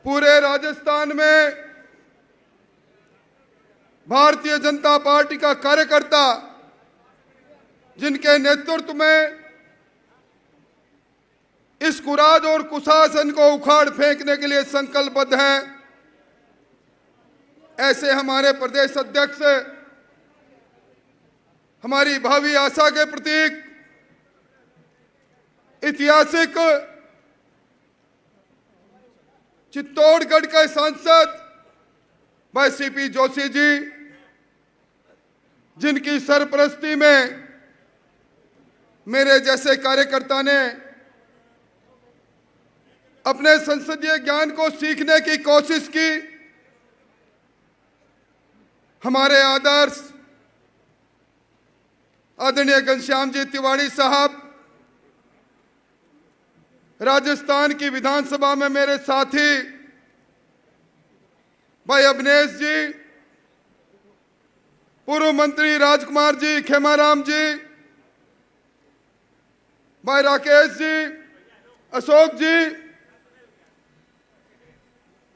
पूरे राजस्थान में भारतीय जनता पार्टी का कार्यकर्ता जिनके नेतृत्व में इस कुराज और कुशासन को उखाड़ फेंकने के लिए संकल्पबद्ध है, ऐसे हमारे प्रदेश अध्यक्ष हमारी भावी आशा के प्रतीक ऐतिहासिक चित्तौड़गढ़ के सांसद भाई सीपी जोशी जी, जिनकी सरपरस्ती में मेरे जैसे कार्यकर्ता ने अपने संसदीय ज्ञान को सीखने की कोशिश की, हमारे आदर्श आदरणीय घनश्याम जी तिवारी साहब, राजस्थान की विधानसभा में मेरे साथी भाई अवनेश जी, पूर्व मंत्री राजकुमार जी, खेमाराम जी, भाई राकेश जी, अशोक जी,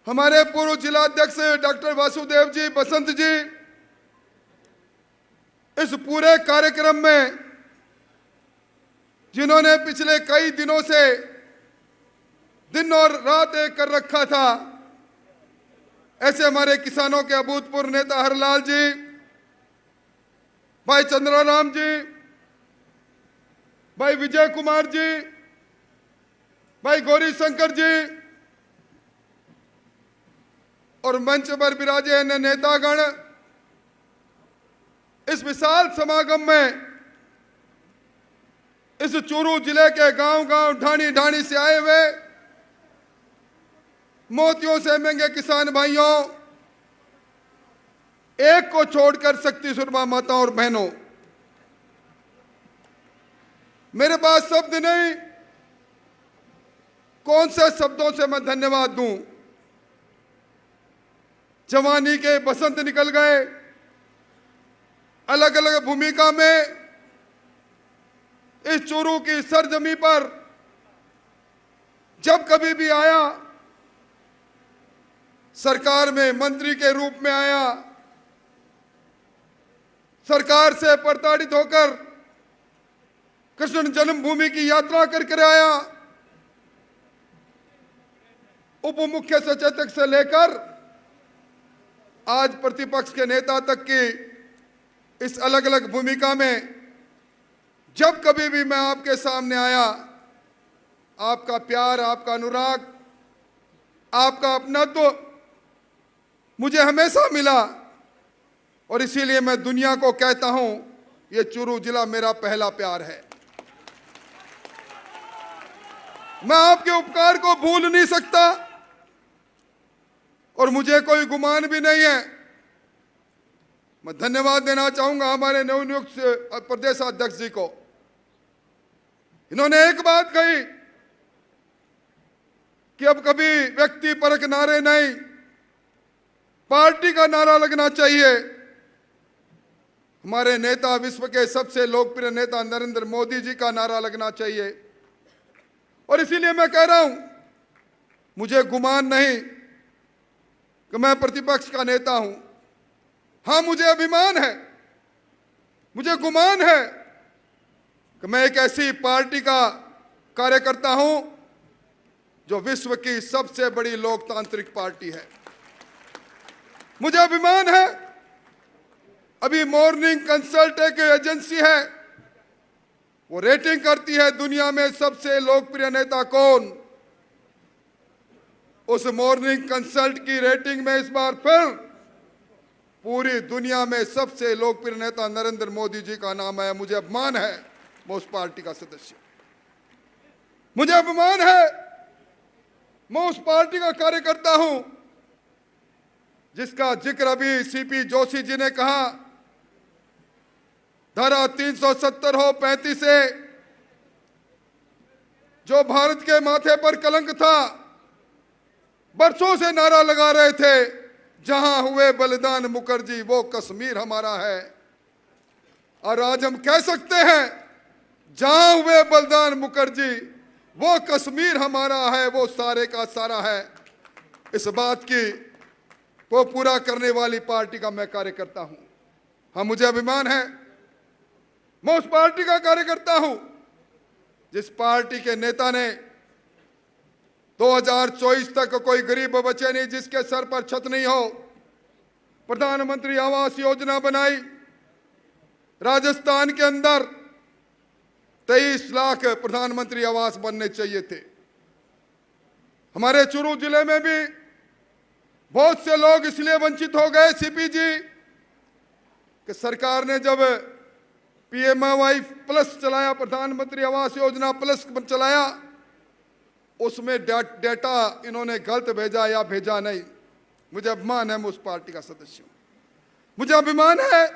हमारे पूर्व जिला अध्यक्ष डॉक्टर वासुदेव जी, बसंत जी, इस पूरे कार्यक्रम में जिन्होंने पिछले कई दिनों से दिन और रात एक कर रखा था, ऐसे हमारे किसानों के अभूतपूर्व नेता हरलाल जी, भाई चंद्राराम जी, भाई विजय कुमार जी, भाई गौरी शंकर जी और मंच पर विराजे अन्य नेतागण, इस विशाल समागम में इस चूरू जिले के गांव-गांव, ढाणी-ढाणी से आए हुए मोतियों से महंगे किसान भाइयों, एक को छोड़कर शक्ति सुरमा माताओं और बहनों, मेरे पास शब्द नहीं, कौन से शब्दों से मैं धन्यवाद दूं। जवानी के बसंत निकल गए, अलग अलग भूमिका में इस चूरू की सरजमी पर जब कभी भी आया, सरकार में मंत्री के रूप में आया, सरकार से प्रताड़ित होकर कृष्ण जन्मभूमि की यात्रा करके आया, उप मुख्य सचेतक से लेकर आज प्रतिपक्ष के नेता तक की इस अलग अलग भूमिका में जब कभी भी मैं आपके सामने आया, आपका प्यार, आपका अनुराग, आपका अपनत्व मुझे हमेशा मिला और इसीलिए मैं दुनिया को कहता हूं, ये चूरू जिला मेरा पहला प्यार है। मैं आपके उपकार को भूल नहीं सकता और मुझे कोई गुमान भी नहीं है। मैं धन्यवाद देना चाहूंगा हमारे नवनियुक्त प्रदेश अध्यक्ष जी को। इन्होंने एक बात कही कि अब कभी व्यक्ति परक नारे नहीं, पार्टी का नारा लगना चाहिए। हमारे नेता, विश्व के सबसे लोकप्रिय नेता नरेंद्र मोदी जी का नारा लगना चाहिए और इसीलिए मैं कह रहा हूं, मुझे गुमान नहीं कि मैं प्रतिपक्ष का नेता हूं। हां, मुझे अभिमान है, मुझे गुमान है कि मैं एक ऐसी पार्टी का कार्यकर्ता हूं जो विश्व की सबसे बड़ी लोकतांत्रिक पार्टी है। मुझे अभिमान है, अभी मॉर्निंग कंसल्ट एक एजेंसी है, वो रेटिंग करती है दुनिया में सबसे लोकप्रिय नेता कौन। उस मॉर्निंग कंसल्ट की रेटिंग में इस बार फिर पूरी दुनिया में सबसे लोकप्रिय नेता नरेंद्र मोदी जी का नाम है। मुझे अभिमान है मैं उस पार्टी का सदस्य, मुझे अभिमान है मैं उस पार्टी का कार्यकर्ता हूं जिसका जिक्र अभी सीपी जोशी जी ने कहा। धारा 370 हो 35 से जो भारत के माथे पर कलंक था, बरसों से नारा लगा रहे थे, जहां हुए बलिदान मुखर्जी वो कश्मीर हमारा है। और आज हम कह सकते हैं, जहां हुए बलिदान मुखर्जी वो कश्मीर हमारा है, वो सारे का सारा है। इस बात को पूरा करने वाली पार्टी का मैं कार्यकर्ता हूं। हाँ, मुझे अभिमान है, मैं उस पार्टी का कार्यकर्ता हूं जिस पार्टी के नेता ने 2024 तक कोई गरीब बच्चे नहीं जिसके सर पर छत नहीं हो, प्रधानमंत्री आवास योजना बनाई। राजस्थान के अंदर 23 लाख प्रधानमंत्री आवास बनने चाहिए थे। हमारे चुरू जिले में भी बहुत से लोग इसलिए वंचित हो गए सीपी जी कि सरकार ने जब PMAY प्लस चलाया, प्रधानमंत्री आवास योजना प्लस चलाया, उसमें डेटा इन्होंने गलत भेजा या भेजा नहीं। मुझे अभिमान है, मैं उस पार्टी का सदस्य हूं। मुझे अभिमान है,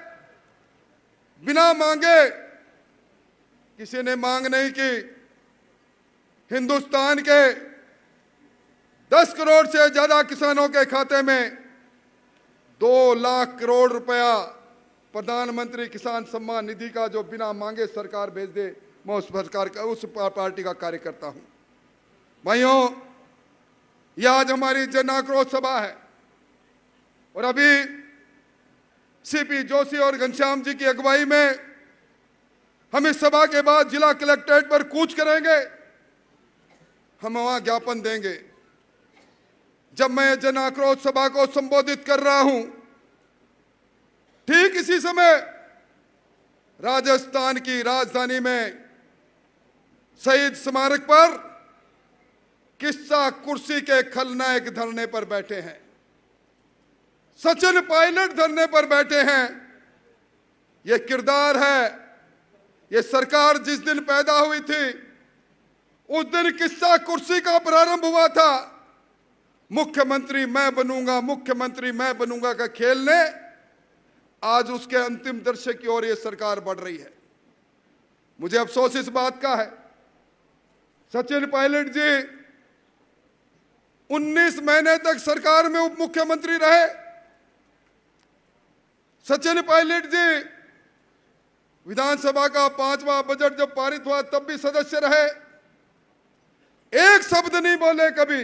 बिना मांगे, किसी ने मांग नहीं की, हिंदुस्तान के 10 करोड़ से ज्यादा किसानों के खाते में 2 लाख करोड़ रुपया प्रधानमंत्री किसान सम्मान निधि का जो बिना मांगे सरकार भेज दे, मैं उस सरकार का, उस पार्टी का कार्यकर्ता हूं। भाइयों, यह आज हमारी जन आक्रोश सभा है और अभी सीपी जोशी और घनश्याम जी की अगुवाई में हम इस सभा के बाद जिला कलेक्ट्रेट पर कूच करेंगे। हम वहां ज्ञापन देंगे। जब मैं जन आक्रोश सभा को संबोधित कर रहा हूं, ठीक इसी समय राजस्थान की राजधानी में शहीद स्मारक पर किस्सा कुर्सी के खलनायक धरने पर बैठे हैं, सचिन पायलट धरने पर बैठे हैं। यह किरदार है। यह सरकार जिस दिन पैदा हुई थी उस दिन किस्सा कुर्सी का प्रारंभ हुआ था। मुख्यमंत्री मैं बनूंगा, मुख्यमंत्री मैं बनूंगा का खेल ने आज उसके अंतिम दृश्य की ओर यह सरकार बढ़ रही है। मुझे अफसोस इस बात का है, सचिन पायलट जी 19 महीने तक सरकार में उप मुख्यमंत्री रहे। सचिन पायलट जी विधानसभा का 5वां बजट जब पारित हुआ तब भी सदस्य रहे, एक शब्द नहीं बोले कभी।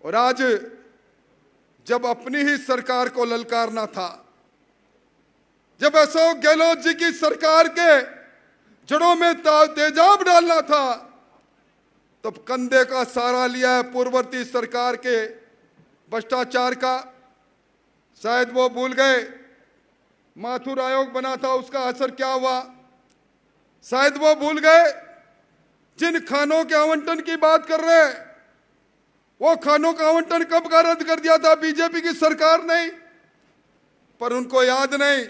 और आज जब अपनी ही सरकार को ललकारना था, जब अशोक गहलोत जी की सरकार के जड़ों में तेजाब डालना था, तब कंधे का सहारा लिया है पूर्ववर्ती सरकार के भ्रष्टाचार का। शायद वो भूल गए माथुर आयोग बना था, उसका असर क्या हुआ। शायद वो भूल गए जिन खानों के आवंटन की बात कर रहे हैं, वो खानों का आवंटन कब का रद्द कर दिया था बीजेपी की सरकार ने, पर उनको याद नहीं।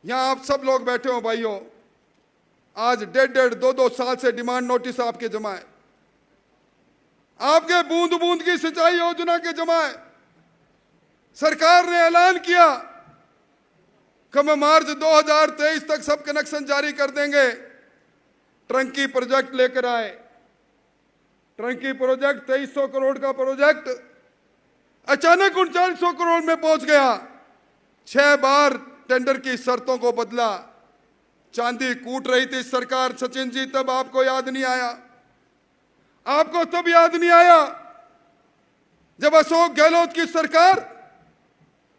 यहां आप सब लोग बैठे हो भाइयों, आज 1.5, 2 साल से डिमांड नोटिस आपके जमा है, आपके बूंद बूंद की सिंचाई योजना के जमा है। सरकार ने ऐलान किया कि हम मार्च 2023 तक सब कनेक्शन जारी कर देंगे। ट्रंकी प्रोजेक्ट लेकर आए, ट्रंकी प्रोजेक्ट 2300 करोड़ का प्रोजेक्ट अचानक 3900 करोड़ में पहुंच गया। 6 बार टेंडर की शर्तों को बदला। चांदी कूट रही थी सरकार, सचिन जी, तब आपको याद नहीं आया। आपको तब याद नहीं आया जब अशोक गहलोत की सरकार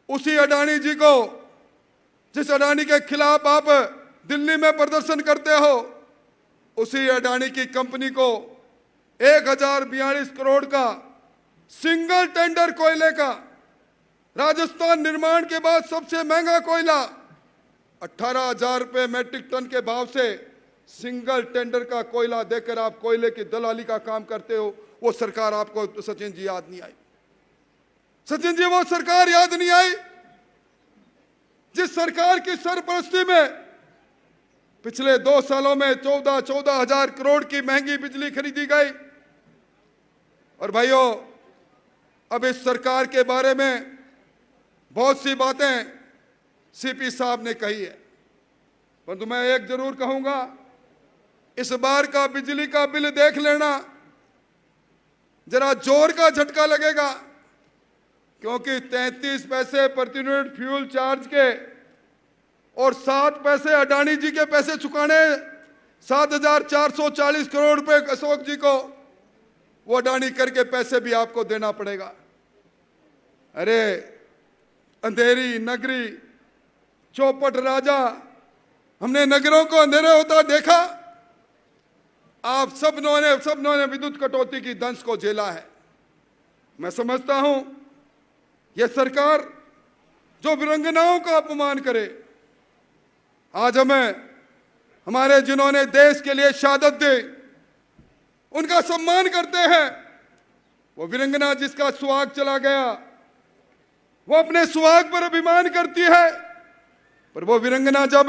उसी अडानी जी को, जिस अडानी के खिलाफ आप दिल्ली में प्रदर्शन करते हो, उसी अडानी की कंपनी को 1042 करोड़ का सिंगल टेंडर कोयले का, राजस्थान निर्माण के बाद सबसे महंगा कोयला, 18,000 रुपये मैट्रिक टन के भाव से सिंगल टेंडर का कोयला देकर आप कोयले की दलाली का काम करते हो। वो सरकार आपको सचिन जी याद नहीं आई। सचिन जी, वो सरकार याद नहीं आई जिस सरकार की सरपरस्ती में पिछले 2 सालों में 14,000 करोड़ की महंगी बिजली खरीदी गई। और भाइयों, अब इस सरकार के बारे में बहुत सी बातें सीपी साहब ने कही है, परंतु मैं एक जरूर कहूंगा, इस बार का बिजली का बिल देख लेना, जरा जोर का झटका लगेगा, क्योंकि 33 पैसे प्रति यूनिट फ्यूल चार्ज के और 7 पैसे अडानी जी के पैसे चुकाने, 7,440 करोड़ रुपए अशोक जी को, वो अडानी करके पैसे भी आपको देना पड़ेगा। अरे अंधेरी नगरी, चौपट राजा, हमने नगरों को अंधेरे होता देखा। आप सबनों ने विद्युत कटौती की दंश को झेला है। मैं समझता हूं यह सरकार जो वीरांगनाओं का अपमान करे, आज हमें हमारे जिन्होंने देश के लिए शहादत दी उनका सम्मान करते हैं। वो वीरांगना जिसका सुहाग चला गया वो अपने सुहाग पर अभिमान करती है, पर वो वीरांगना जब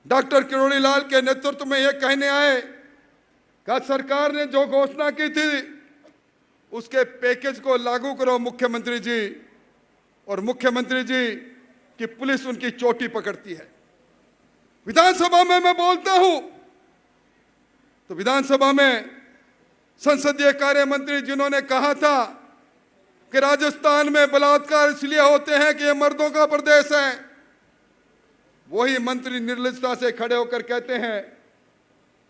डॉक्टर किरोड़ी लाल के नेतृत्व में ये कहने आए कि सरकार ने जो घोषणा की थी उसके पैकेज को लागू करो मुख्यमंत्री जी, और मुख्यमंत्री जी की पुलिस उनकी चोटी पकड़ती है। विधानसभा में मैं बोलता हूं तो विधानसभा में संसदीय कार्य मंत्री जिन्होंने कहा था कि राजस्थान में बलात्कार इसलिए होते हैं कि ये मर्दों का प्रदेश है, वही मंत्री निर्लजता से खड़े होकर कहते हैं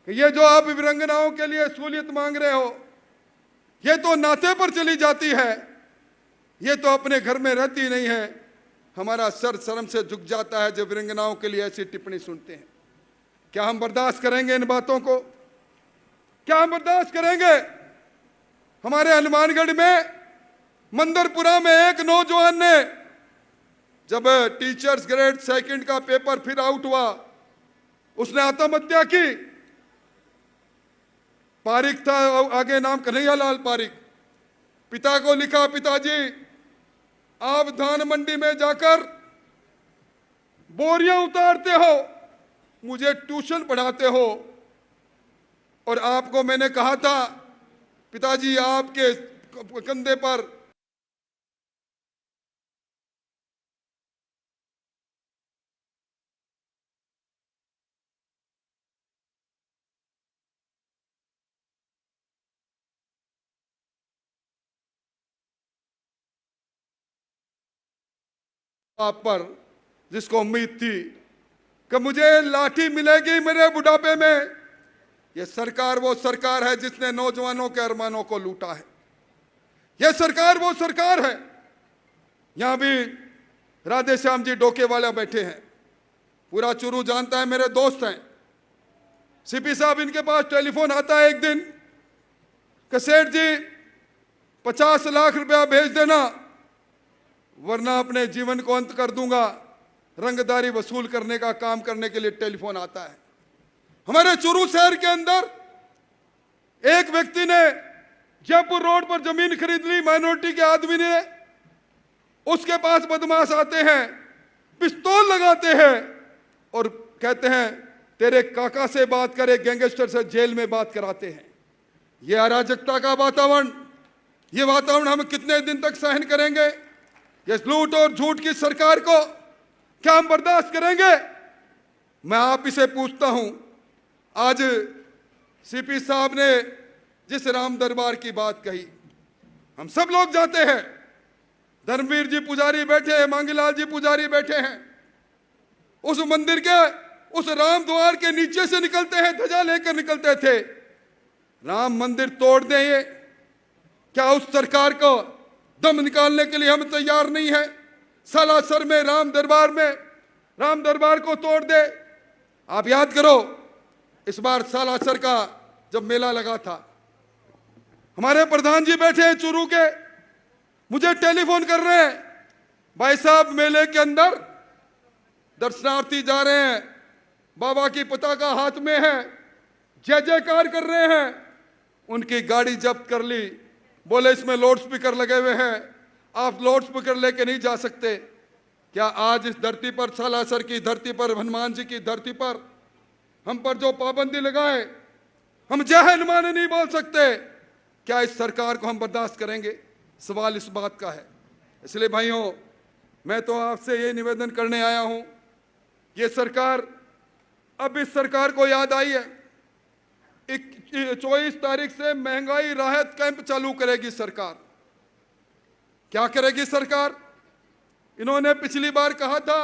कि ये जो आप वीरांगनाओं के लिए सहूलियत मांग रहे हो ये तो नाते पर चली जाती है, ये तो अपने घर में रहती नहीं है। हमारा सर शर्म से झुक जाता है जब वीरांगनाओं के लिए ऐसी टिप्पणी सुनते हैं। क्या हम बर्दाश्त करेंगे इन बातों को? क्या हम बर्दाश्त करेंगे? हमारे हनुमानगढ़ में मंदरपुरा में एक नौजवान ने जब टीचर्स ग्रेड 2 का पेपर फिर आउट हुआ उसने आत्महत्या की। पारिक था, आगे नाम कन्हैयालाल पारिक। पिता को लिखा, पिताजी आप धान मंडी में जाकर बोरियां उतारते हो, मुझे ट्यूशन पढ़ाते हो, और आपको मैंने कहा था पिताजी आपके कंधे पर आप पर जिसको उम्मीद थी कि मुझे लाठी मिलेगी मेरे बुढ़ापे में। यह सरकार वो सरकार है जिसने नौजवानों के अरमानों को लूटा है। यह सरकार वो सरकार है। यहां भी राधे श्याम जी डोकेवाला बैठे हैं, पूरा चुरू जानता है, मेरे दोस्त हैं। सीपी साहब इनके पास टेलीफोन आता है एक दिन कि सेठ जी 50 लाख रुपया भेज देना वरना अपने जीवन को अंत कर दूंगा। रंगदारी वसूल करने का काम करने के लिए टेलीफोन आता है। हमारे चुरू शहर के अंदर एक व्यक्ति ने जयपुर रोड पर जमीन खरीद ली, माइनॉरिटी के आदमी ने। उसके पास बदमाश आते हैं, पिस्तौल लगाते हैं और कहते हैं तेरे काका से बात करे, गैंगस्टर से जेल में बात कराते हैं। यह अराजकता का वातावरण, यह वातावरण हम कितने दिन तक सहन करेंगे? ये लूट और झूठ की सरकार को क्या हम बर्दाश्त करेंगे? मैं आप ही से पूछता हूं, आज सीपी साहब ने जिस राम दरबार की बात कही, हम सब लोग जाते हैं। धर्मवीर जी पुजारी बैठे हैं, मांगीलाल जी पुजारी बैठे हैं। उस मंदिर के उस राम द्वार के नीचे से निकलते हैं, ध्वजा लेकर निकलते थे। राम मंदिर तोड़ दें, ये क्या उस सरकार को दम निकालने के लिए हम तैयार नहीं है? सालासर में राम दरबार को तोड़ दे। आप याद करो इस बार सालासर का जब मेला लगा था, हमारे प्रधान जी बैठे हैं चूरू के, मुझे टेलीफोन कर रहे हैं, भाई साहब मेले के अंदर दर्शनार्थी जा रहे हैं, बाबा की पताका हाथ में है, जय जयकार कर रहे हैं। उनकी गाड़ी जब्त कर ली, बोले इसमें लाउड स्पीकर लगे हुए हैं, आप लाउड स्पीकर लेके नहीं जा सकते। क्या आज इस धरती पर, सालासर की धरती पर, हनुमान जी की धरती पर हम पर जो पाबंदी लगाए, हम जय हनुमान नहीं बोल सकते? क्या इस सरकार को हम बर्दाश्त करेंगे? सवाल इस बात का है। इसलिए भाइयों, मैं तो आपसे ये निवेदन करने आया हूं, ये सरकार, अब इस सरकार को याद आई है 24 तारीख से महंगाई राहत कैंप चालू करेगी सरकार। क्या करेगी सरकार? इन्होंने पिछली बार कहा था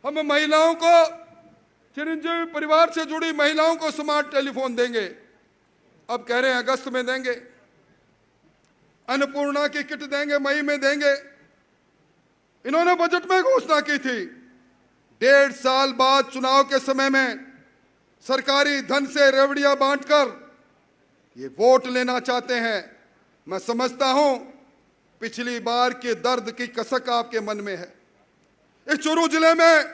हम महिलाओं को, चिरंजीवी परिवार से जुड़ी महिलाओं को स्मार्ट टेलीफोन देंगे। अब कह रहे हैं अगस्त में देंगे, अन्नपूर्णा की किट देंगे, मई में देंगे। इन्होंने बजट में घोषणा की थी 1.5 साल बाद चुनाव के समय में सरकारी धन से रेवड़ियां बांटकर ये वोट लेना चाहते हैं। मैं समझता हूं पिछली बार के दर्द की कसक आपके मन में है। इस चूरू जिले में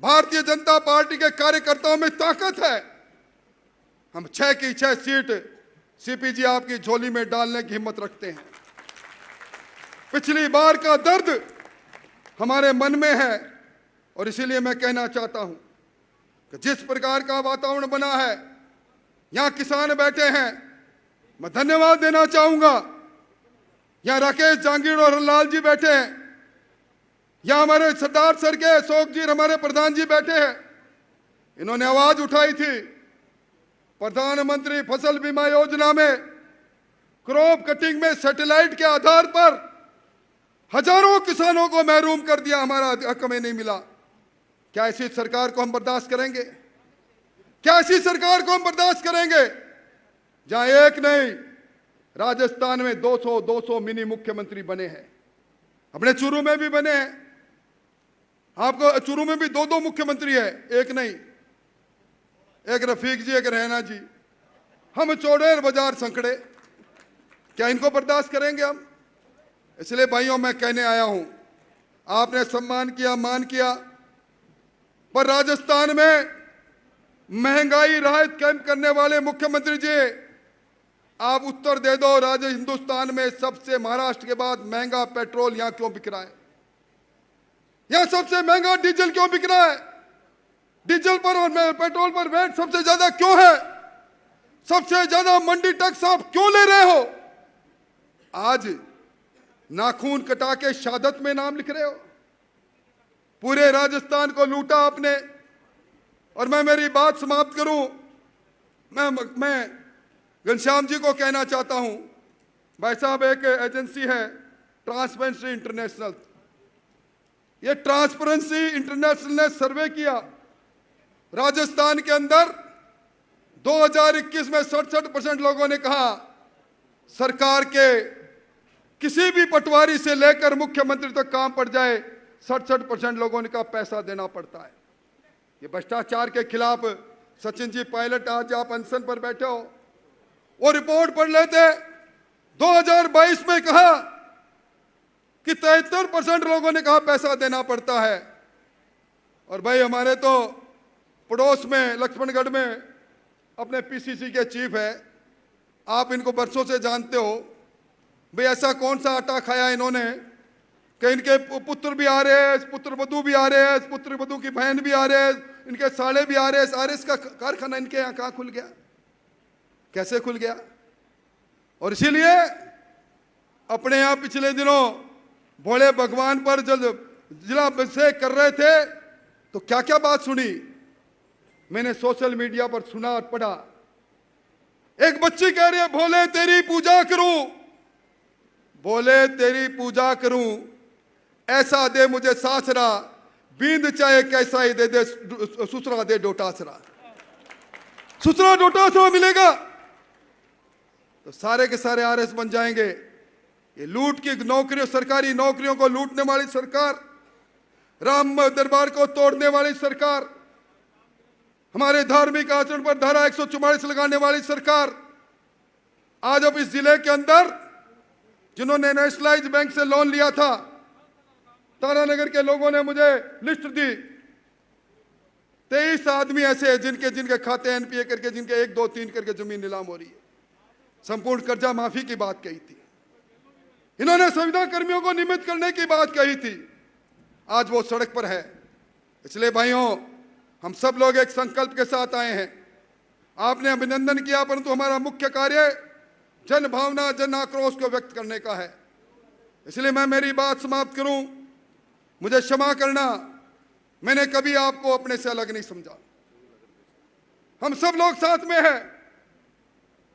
भारतीय जनता पार्टी के कार्यकर्ताओं में ताकत है। हम 6 की 6 सीट सीपीजी आपकी झोली में डालने की हिम्मत रखते हैं। पिछली बार का दर्द हमारे मन में है और इसीलिए मैं कहना चाहता हूं कि जिस प्रकार का वातावरण बना है, यहां किसान बैठे हैं, मैं धन्यवाद देना चाहूंगा। यहां राकेश जहांगीर और लाल जी बैठे हैं, यहां हमारे सरदार सर के अशोक जी हमारे प्रधान जी बैठे हैं। इन्होंने आवाज उठाई थी प्रधानमंत्री फसल बीमा योजना में क्रॉप कटिंग में सैटेलाइट के आधार पर हजारों किसानों को महरूम कर दिया, हमारा हक हमें नहीं मिला। क्या ऐसी सरकार को हम बर्दाश्त करेंगे? क्या ऐसी सरकार को हम बर्दाश्त करेंगे जहां एक नहीं राजस्थान में 200 मिनी मुख्यमंत्री बने हैं, अपने चूरू में भी बने हैं। आपको चूरू में भी 2 मुख्यमंत्री है, एक नहीं, एक रफीक जी, एक रैना जी। हम चौड़ेर बाजार संकड़े, क्या इनको बर्दाश्त करेंगे हम? इसलिए भाइयों मैं कहने आया हूं, आपने सम्मान किया, मान किया, पर राजस्थान में महंगाई राहत कैंप करने वाले मुख्यमंत्री जी, आप उत्तर दे दो। हिंदुस्तान में सबसे महाराष्ट्र के बाद महंगा पेट्रोल यहां क्यों बिक रहा है? यहां सबसे महंगा डीजल क्यों बिक रहा है? डीजल पर और पेट्रोल पर वैट सबसे ज्यादा क्यों है? सबसे ज्यादा मंडी टैक्स आप क्यों ले रहे हो? आज नाखून कटा के शहादत में नाम लिख रहे हो। पूरे राजस्थान को लूटा आपने। और मैं मेरी बात समाप्त करूं, मैं घनश्याम जी को कहना चाहता हूं, भाई साहब एक एजेंसी है ट्रांसपेरेंसी इंटरनेशनल, ये ट्रांसपेरेंसी इंटरनेशनल ने सर्वे किया, राजस्थान के अंदर 2021 में 67% लोगों ने कहा सरकार के किसी भी पटवारी से लेकर मुख्यमंत्री तक काम पड़ जाए, 67% लोगों ने कहा पैसा देना पड़ता है। ये भ्रष्टाचार के खिलाफ सचिन जी पायलट, आज आप अनशन पर बैठे हो, वो रिपोर्ट पढ़ लेते। 2022 में कहा कि 73% लोगों ने कहा पैसा देना पड़ता है। और भाई हमारे तो पड़ोस में लक्ष्मणगढ़ में अपने पीसीसी के चीफ है, आप इनको बरसों से जानते हो। भाई ऐसा कौन सा आटा खाया इन्होंने कि इनके पुत्र भी आ रहे हैं, पुत्र वधू भी आ रहे हैं, पुत्र वधू की बहन भी आ रहे हैं, इनके साले भी आ रहे हैं, सारे इसका कारखाना इनके यहाँ कहाँ खुल गया, कैसे खुल गया? और इसीलिए अपने यहाँ पिछले दिनों भोले भगवान पर जब जिला अभिषेक कर रहे थे तो क्या क्या बात सुनी मैंने सोशल मीडिया पर, सुना और पढ़ा। एक बच्ची कह रही है भोले तेरी पूजा करूं, भोले तेरी पूजा करूं, ऐसा दे मुझे सासरा, बींद चाहे कैसा ही दे दे, सुसरा दे डोटासरा। सुसरा डोटासरा मिलेगा तो सारे के सारे आरएस बन जाएंगे। ये लूट की नौकरियों, सरकारी नौकरियों को लूटने वाली सरकार, राम दरबार को तोड़ने वाली सरकार, हमारे धार्मिक आचरण पर धारा 144 लगाने वाली सरकार, आज अब इस जिले के अंदर जिन्होंने नेशनलाइज बैंक से लोन लिया था, तारानगर के लोगों ने मुझे लिस्ट दी, 23 आदमी ऐसे हैं जिनके खाते एनपीए करके, जिनके 1, 2, 3 करके जमीन नीलाम हो रही है। संपूर्ण कर्जा माफी की बात कही थी इन्होंने, संविदा कर्मियों को नियमित करने की बात कही थी, आज वो सड़क पर है। इसलिए भाइयों हम सब लोग एक संकल्प के साथ आए हैं। आपने अभिनंदन किया, परंतु हमारा मुख्य कार्य जन भावना, जन आक्रोश को व्यक्त करने का है। इसलिए मैं मेरी बात समाप्त करूं, मुझे क्षमा करना, मैंने कभी आपको अपने से अलग नहीं समझा। हम सब लोग साथ में हैं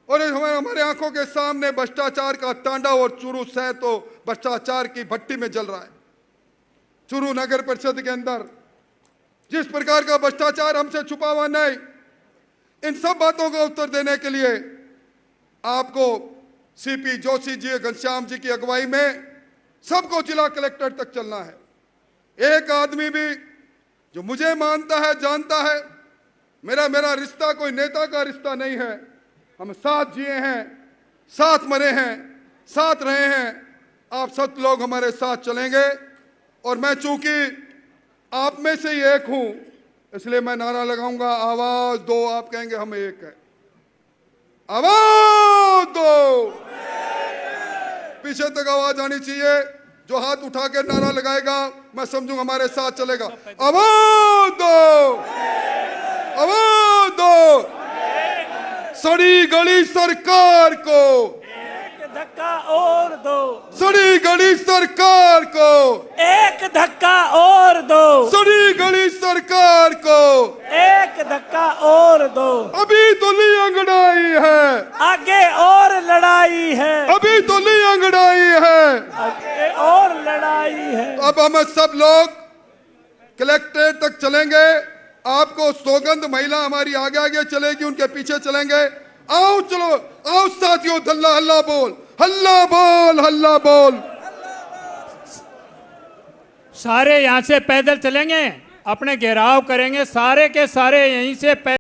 और हमारे आंखों के सामने भ्रष्टाचार का तांडव, और चूरू शहर तो भ्रष्टाचार की भट्टी में जल रहा है। चूरू नगर परिषद के अंदर जिस प्रकार का भ्रष्टाचार हमसे छुपा हुआ नहीं, इन सब बातों का उत्तर देने के लिए आपको सीपी जोशी जी, घनश्याम जी की अगुवाई में सबको जिला कलेक्टर तक चलना है। एक आदमी भी जो मुझे मानता है, जानता है, मेरा रिश्ता कोई नेता का रिश्ता नहीं है। हम साथ जिए हैं, साथ मरे हैं, साथ रहे हैं। आप सब लोग हमारे साथ चलेंगे। और मैं चूंकि आप में से ही एक हूं, इसलिए मैं नारा लगाऊंगा, आवाज दो। आप कहेंगे हम एक है, आवाज दो। पीछे तक आवाज आनी चाहिए। जो हाथ उठा के नारा लगाएगा मैं समझूंगा हमारे साथ चलेगा। आवाज दो, आवाज दो। सड़ी गली सरकार को एक धक्का और दो, सड़ी गली सरकार को एक धक्का और दो, सड़ी गली सरकार को एक धक्का और दो। अभी तो ली अंगड़ाई है, आगे और लड़ाई है, अभी तो ली अंगड़ाई है, आगे और लड़ाई है। अब हम सब लोग कलेक्ट्रेट तक चलेंगे। आपको सौगंध, महिला हमारी आगे आगे चलेगी, उनके पीछे चलेंगे। आओ चलो, आओ साथियों, हल्ला हल्ला बोल, हल्ला बोल, हल्ला बोल। सारे यहाँ से पैदल चलेंगे, अपने घेराव करेंगे, सारे के सारे यहीं से